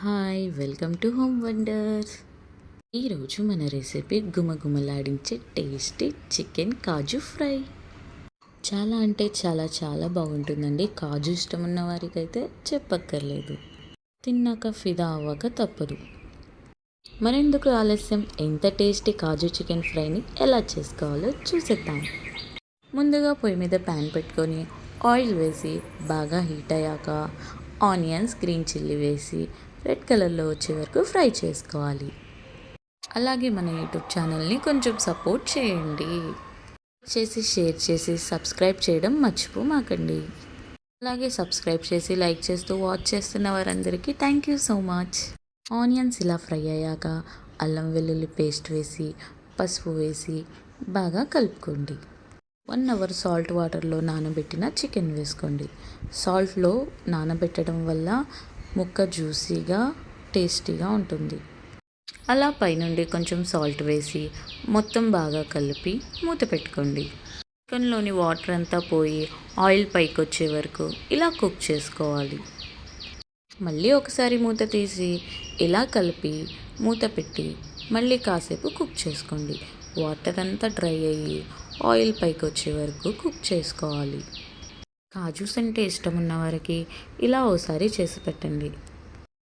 Hi welcome to home wonders. ఈరోజు మన recipe గుమగుమలాడించే tasty chicken కాజు fry. చాలా అంటే చాలా చాలా బాగుంటుందండి. కాజు ఇష్టం ఉన్న వారికైతే చెప్పక్కర్లేదు, తిన్నాక ఫిదా అవ్వక తప్పదు. మరెందుకు ఆలస్యం, ఎంత టేస్టీ కాజు చికెన్ ఫ్రైని ఎలా చేసుకోవాలో చూసేద్దాం. ముందుగా పొయ్యి మీద ప్యాన్ పెట్టుకొని ఆయిల్ వేసి బాగా హీట్ అయ్యాక ఆనియన్స్, గ్రీన్ చిల్లీ వేసి రెడ్ కలర్లో వచ్చే వరకు ఫ్రై చేసుకోవాలి. అలాగే మన యూట్యూబ్ ఛానల్ని కొంచెం సపోర్ట్ చేయండి. షేర్ చేసి సబ్స్క్రైబ్ చేయడం మర్చిపోమాకండి. అలాగే సబ్స్క్రైబ్ చేసి లైక్ చేస్తూ వాచ్ చేస్తున్న వారందరికీ thank you so much. Onions ఇలా ఫ్రై అయ్యాక అల్లం వెల్లుల్లి పేస్ట్ వేసి పసుపు వేసి బాగా కలుపుకోండి. 1 అవర్ సాల్ట్ వాటర్లో నానబెట్టిన చికెన్ వేసుకోండి. సాల్ట్లో నానబెట్టడం వల్ల ముక్క జ్యూసీగా టేస్టీగా ఉంటుంది. అలా పైనుండి కొంచెం సాల్ట్ వేసి మొత్తం బాగా కలిపి మూత పెట్టుకోండి. చికెన్లోని వాటర్ అంతా పోయి ఆయిల్ పైకి వచ్చే వరకు ఇలా కుక్ చేసుకోవాలి. మళ్ళీ ఒకసారి మూత తీసి ఇలా కలిపి మూత పెట్టి మళ్ళీ కాసేపు కుక్ చేసుకోండి. వాటర్ అంతా డ్రై అయ్యి ఆయిల్ పైకి వచ్చే వరకు కుక్ చేసుకోవాలి. కాజూస్ అంటే ఇష్టం ఉన్న వారికి ఇలా ఓసారి చేసి పెట్టండి,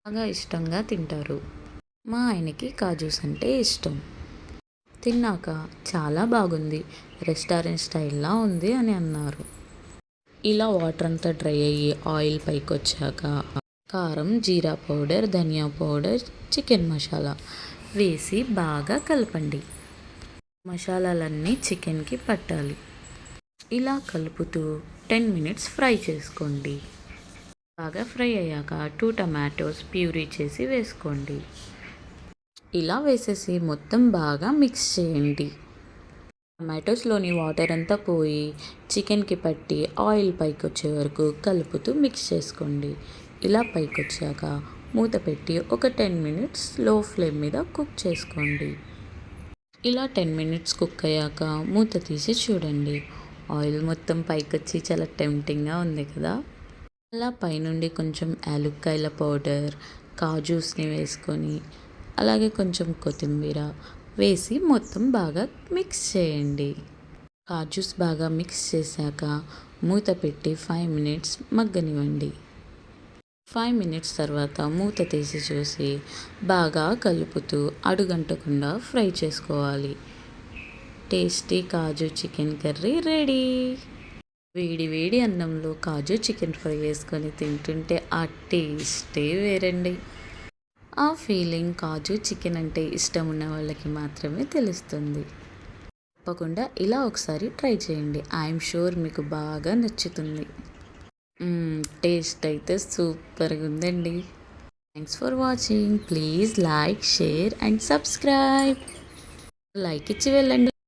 బాగా ఇష్టంగా తింటారు. మా ఆయనకి కాజూస్ అంటే ఇష్టం. తిన్నాక చాలా బాగుంది, రెస్టారెంట్ స్టైల్లా ఉంది అని అన్నారు. ఇలా వాటర్ అంతా డ్రై అయ్యి ఆయిల్ పైకి వచ్చాక కారం, జీరా పౌడర్, ధనియా పౌడర్, చికెన్ మసాలా వేసి బాగా కలపండి. మసాలాలన్నీ చికెన్కి పట్టాలి. ఇలా కలుపుతూ 10 మినిట్స్ ఫ్రై చేసుకోండి. బాగా ఫ్రై అయ్యాక 2 టమాటోస్ ప్యూరీ చేసి వేసుకోండి. ఇలా వేసేసి మొత్తం బాగా మిక్స్ చేయండి. టమాటోస్లోని వాటర్ అంతా పోయి చికెన్కి పట్టి ఆయిల్ పైకి వచ్చే వరకు కలుపుతూ మిక్స్ చేసుకోండి. ఇలా పైకి వచ్చాక మూత పెట్టి ఒక 10 మినిట్స్ లో ఫ్లేమ్ మీద కుక్ చేసుకోండి. ఇలా 10 మినిట్స్ కుక్ అయ్యాక మూత తీసి చూడండి. ఆయిల్ మొత్తం పైకి వచ్చి చాలా టెంప్టింగ్గా ఉంది కదా. అలా పైనుండి కొంచెం యాలుక్కాయల పౌడర్, కాజూస్ని వేసుకొని అలాగే కొంచెం కొత్తిమీర వేసి మొత్తం బాగా మిక్స్ చేయండి. కాజూస్ బాగా మిక్స్ చేశాక మూత పెట్టి 5 మినిట్స్ మగ్గనివ్వండి. 5 మినిట్స్ తర్వాత మూత తీసి చూసి బాగా కలుపుతూ అడుగంటకుండా ఫ్రై చేసుకోవాలి. టేస్టీ కాజు చికెన్ కర్రీ రెడీ. వేడి వేడి అన్నంలో కాజు చికెన్ ఫ్రై వేసుకొని తింటుంటే ఆ టేస్టే వేరండి. ఆ ఫీలింగ్ కాజు చికెన్ అంటే ఇష్టం ఉన్న వాళ్ళకి మాత్రమే తెలుస్తుంది. తప్పకుండా ఇలా ఒకసారి ట్రై చేయండి. ఐఎమ్ షూర్ మీకు బాగా నచ్చుతుంది. టేస్ట్ అయితే సూపర్గా ఉందండి. Thanks for watching. Please like, share and subscribe. Like ఇచ్చి వెళ్ళండి.